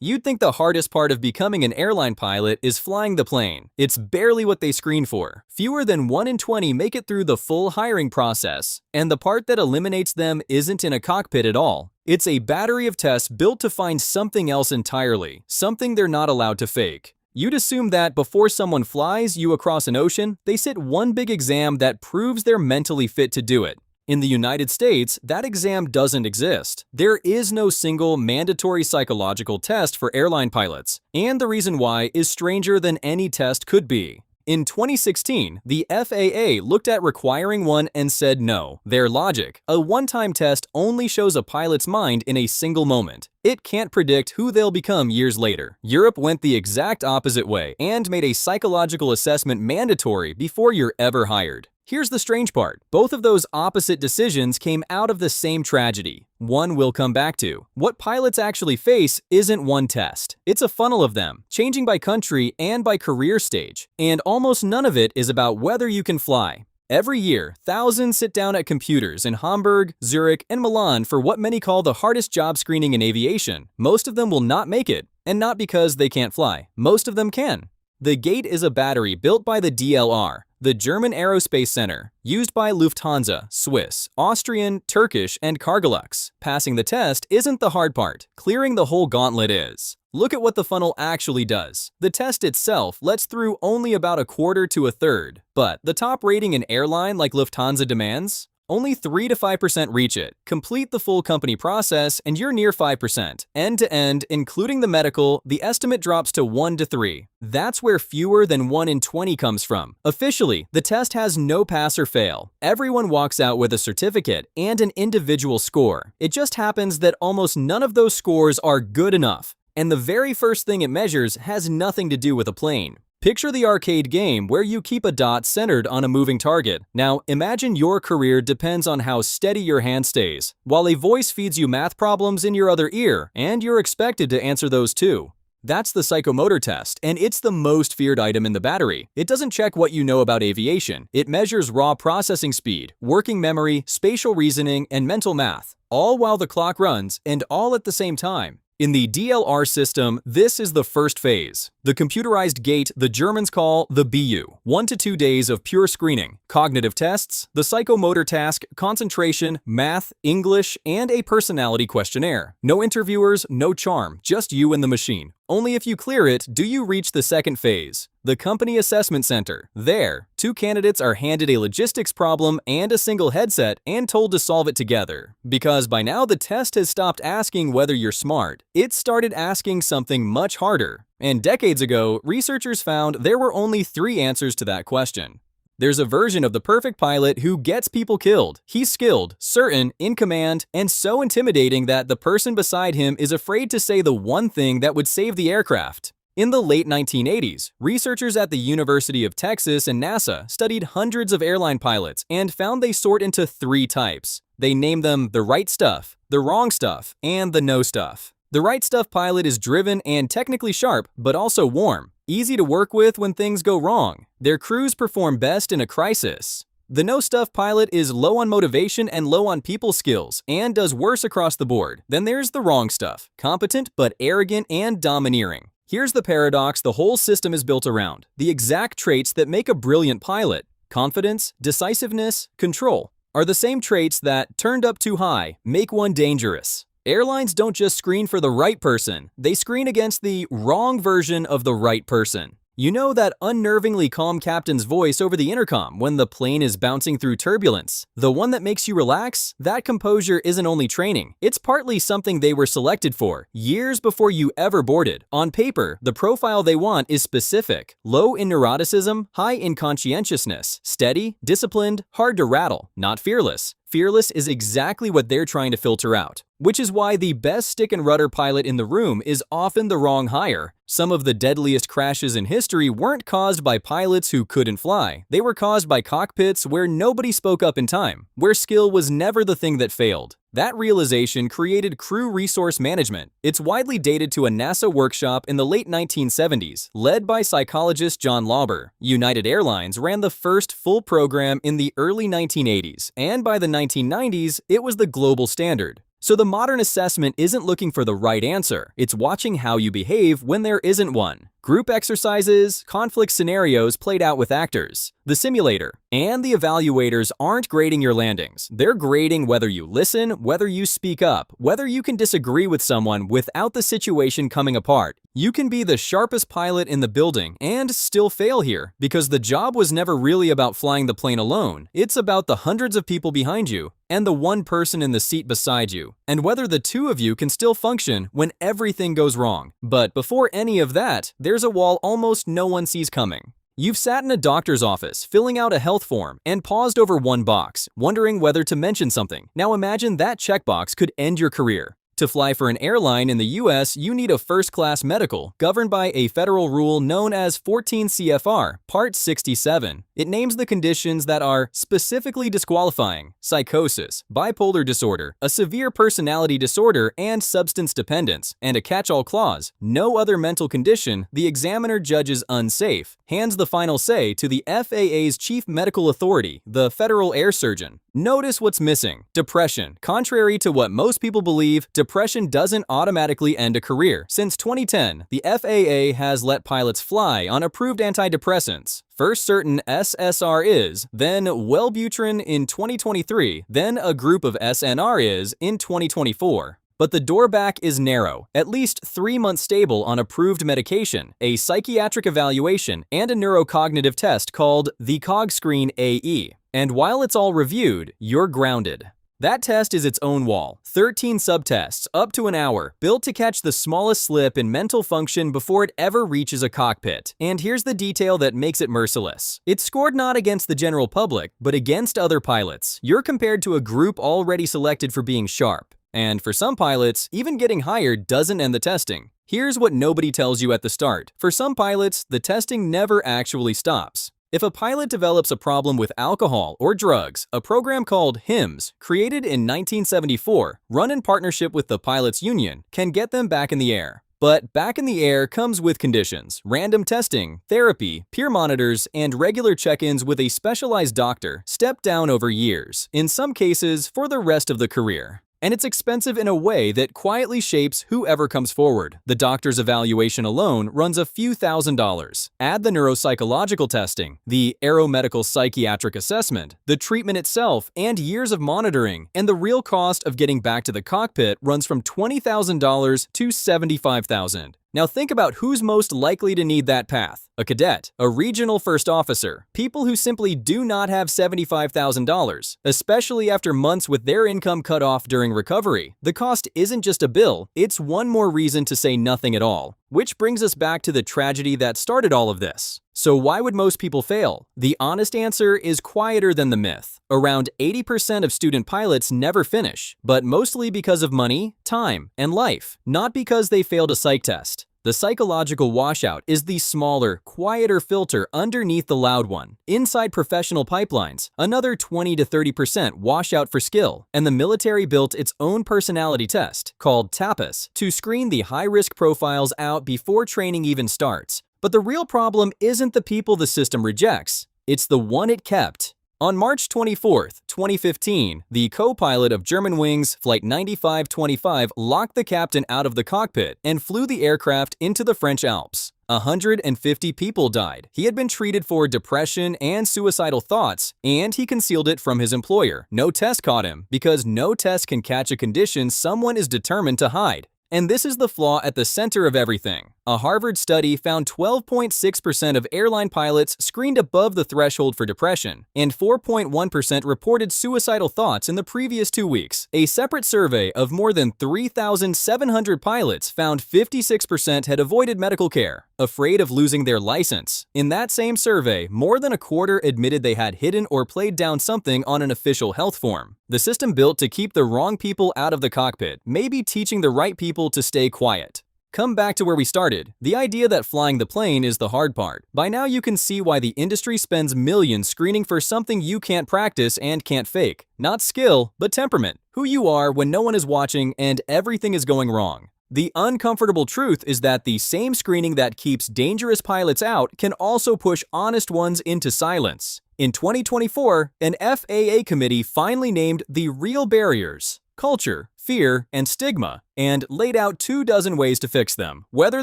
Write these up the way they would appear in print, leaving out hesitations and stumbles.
You'd think the hardest part of becoming an airline pilot is flying the plane. It's barely what they screen for. Fewer than 1 in 20 make it through the full hiring process. And the part that eliminates them isn't in a cockpit at all. It's a battery of tests built to find something else entirely, something they're not allowed to fake. You'd assume that before someone flies you across an ocean, they sit one big exam that proves they're mentally fit to do it. In the United States, that exam doesn't exist. There is no single mandatory psychological test for airline pilots, and the reason why is stranger than any test could be. In 2016, the FAA looked at requiring one and said no. Their logic: a one-time test only shows a pilot's mind in a single moment. It can't predict who they'll become years later. Europe went the exact opposite way and made a psychological assessment mandatory before you're ever hired. Here's the strange part. Both of those opposite decisions came out of the same tragedy. One we'll come back to. What pilots actually face isn't one test. It's a funnel of them, changing by country and by career stage. And almost none of it is about whether you can fly. Every year, thousands sit down at computers in Hamburg, Zurich, and Milan for what many call the hardest job screening in aviation. Most of them will not make it, and not because they can't fly. Most of them can. The gate is a battery built by the DLR, the German Aerospace Center, used by Lufthansa, Swiss, Austrian, Turkish, and Cargolux. Passing the test isn't the hard part. Clearing the whole gauntlet is. Look at what the funnel actually does. The test itself lets through only about a quarter to a third, but the top rating an airline like Lufthansa demands? Only 3 to 5% reach it. Complete the full company process and you're near 5%. End to end, including the medical, the estimate drops to 1 to 3. That's where fewer than 1 in 20 comes from. Officially, the test has no pass or fail. Everyone walks out with a certificate and an individual score. It just happens that almost none of those scores are good enough. And the very first thing it measures has nothing to do with a plane. Picture the arcade game where you keep a dot centered on a moving target. Now, imagine your career depends on how steady your hand stays, while a voice feeds you math problems in your other ear, and you're expected to answer those too. That's the Psychomotor Test, and it's the most feared item in the battery. It doesn't check what you know about aviation. It measures raw processing speed, working memory, spatial reasoning, and mental math, all while the clock runs, and all at the same time. In the DLR system, this is the first phase. The computerized gate the Germans call the BU. 1 to 2 days of pure screening, cognitive tests, the psychomotor task, concentration, math, English, and a personality questionnaire. No interviewers, no charm, just you and the machine. Only if you clear it do you reach the second phase, the company assessment center. There, 2 candidates are handed a logistics problem and a single headset and told to solve it together. Because by now the test has stopped asking whether you're smart. It started asking something much harder. And decades ago, researchers found there were only 3 answers to that question. There's a version of the perfect pilot who gets people killed. He's skilled, certain, in command, and so intimidating that the person beside him is afraid to say the one thing that would save the aircraft. In the late 1980s, researchers at the University of Texas and NASA studied hundreds of airline pilots and found they sort into 3 types. They named them the right stuff, the wrong stuff, and the no stuff. The right stuff pilot is driven and technically sharp, but also warm. Easy to work with when things go wrong. Their crews perform best in a crisis. The no-stuff pilot is low on motivation and low on people skills, and does worse across the board. Then there's the wrong stuff, competent but arrogant and domineering. Here's the paradox the whole system is built around. The exact traits that make a brilliant pilot, confidence, decisiveness, control, are the same traits that, turned up too high, make one dangerous. Airlines don't just screen for the right person, they screen against the wrong version of the right person. You know that unnervingly calm captain's voice over the intercom when the plane is bouncing through turbulence? The one that makes you relax? That composure isn't only training, it's partly something they were selected for, years before you ever boarded. On paper, the profile they want is specific. Low in neuroticism, high in conscientiousness, steady, disciplined, hard to rattle, not fearless. Fearless is exactly what they're trying to filter out. Which is why the best stick and rudder pilot in the room is often the wrong hire. Some of the deadliest crashes in history weren't caused by pilots who couldn't fly. They were caused by cockpits where nobody spoke up in time, where skill was never the thing that failed. That realization created crew resource management. It's widely dated to a NASA workshop in the late 1970s, led by psychologist John Lauber. United Airlines ran the first full program in the early 1980s, and by the 1990s, it was the global standard. So the modern assessment isn't looking for the right answer, it's watching how you behave when there isn't one. Group exercises, conflict scenarios played out with actors. The simulator and the evaluators aren't grading your landings. They're grading whether you listen, whether you speak up, whether you can disagree with someone without the situation coming apart. You can be the sharpest pilot in the building and still fail here, because the job was never really about flying the plane alone. It's about the hundreds of people behind you and the one person in the seat beside you, and whether the two of you can still function when everything goes wrong. But before any of that, there's a wall almost no one sees coming. You've sat in a doctor's office, filling out a health form, and paused over one box, wondering whether to mention something. Now imagine that checkbox could end your career. To fly for an airline in the US, you need a first-class medical, governed by a federal rule known as 14 CFR, Part 67. It names the conditions that are specifically disqualifying: psychosis, bipolar disorder, a severe personality disorder, and substance dependence, and a catch-all clause: no other mental condition the examiner judges unsafe, hands the final say to the FAA's chief medical authority, the Federal Air Surgeon. Notice what's missing: depression. Contrary to what most people believe, depression doesn't automatically end a career. Since 2010, the FAA has let pilots fly on approved antidepressants. First certain SSRIs, then Wellbutrin in 2023, then a group of SNRIs in 2024. But the door back is narrow: at least 3 months stable on approved medication, a psychiatric evaluation, and a neurocognitive test called the CogScreen-AE. And while it's all reviewed, you're grounded. That test is its own wall. 13 subtests, up to an hour, built to catch the smallest slip in mental function before it ever reaches a cockpit. And here's the detail that makes it merciless. It's scored not against the general public, but against other pilots. You're compared to a group already selected for being sharp. And for some pilots, even getting hired doesn't end the testing. Here's what nobody tells you at the start. For some pilots, the testing never actually stops. If a pilot develops a problem with alcohol or drugs, a program called HIMSS, created in 1974, run in partnership with the pilots' union, can get them back in the air. But back in the air comes with conditions: random testing, therapy, peer monitors, and regular check-ins with a specialized doctor, stepped down over years, in some cases for the rest of the career. And it's expensive in a way that quietly shapes whoever comes forward. The doctor's evaluation alone runs a few $1,000s. Add the neuropsychological testing, the aeromedical psychiatric assessment, the treatment itself, and years of monitoring, and the real cost of getting back to the cockpit runs from $20,000 to $75,000. Now think about who's most likely to need that path: a cadet, a regional first officer, people who simply do not have $75,000, especially after months with their income cut off during recovery. The cost isn't just a bill, it's one more reason to say nothing at all. Which brings us back to the tragedy that started all of this. So why would most people fail? The honest answer is quieter than the myth. Around 80% of student pilots never finish, but mostly because of money, time, and life, not because they failed a psych test. The psychological washout is the smaller, quieter filter underneath the loud one. Inside professional pipelines, another 20 to 30% wash out for skill, and the military built its own personality test, called TAPAS, to screen the high-risk profiles out before training even starts. But the real problem isn't the people the system rejects, it's the one it kept. On March 24, 2015, the co-pilot of Germanwings Flight 9525 locked the captain out of the cockpit and flew the aircraft into the French Alps. 150 people died. He had been treated for depression and suicidal thoughts, and he concealed it from his employer. No test caught him, because no test can catch a condition someone is determined to hide. And this is the flaw at the center of everything. A Harvard study found 12.6% of airline pilots screened above the threshold for depression, and 4.1% reported suicidal thoughts in the previous 2 weeks. A separate survey of more than 3,700 pilots found 56% had avoided medical care, afraid of losing their license. In that same survey, more than a quarter admitted they had hidden or played down something on an official health form. The system built to keep the wrong people out of the cockpit, maybe teaching the right people to stay quiet. Come back to where we started, the idea that flying the plane is the hard part. By now you can see why the industry spends millions screening for something you can't practice and can't fake. Not skill, but temperament. Who you are when no one is watching and everything is going wrong. The uncomfortable truth is that the same screening that keeps dangerous pilots out can also push honest ones into silence. In 2024, an FAA committee finally named the real barriers: culture, fear, and stigma, and laid out 24 ways to fix them. Whether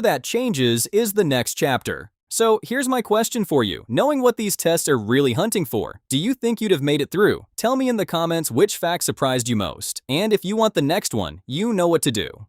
that changes is the next chapter. So here's my question for you. Knowing what these tests are really hunting for, do you think you'd have made it through? Tell me in the comments which fact surprised you most. And if you want the next one, you know what to do.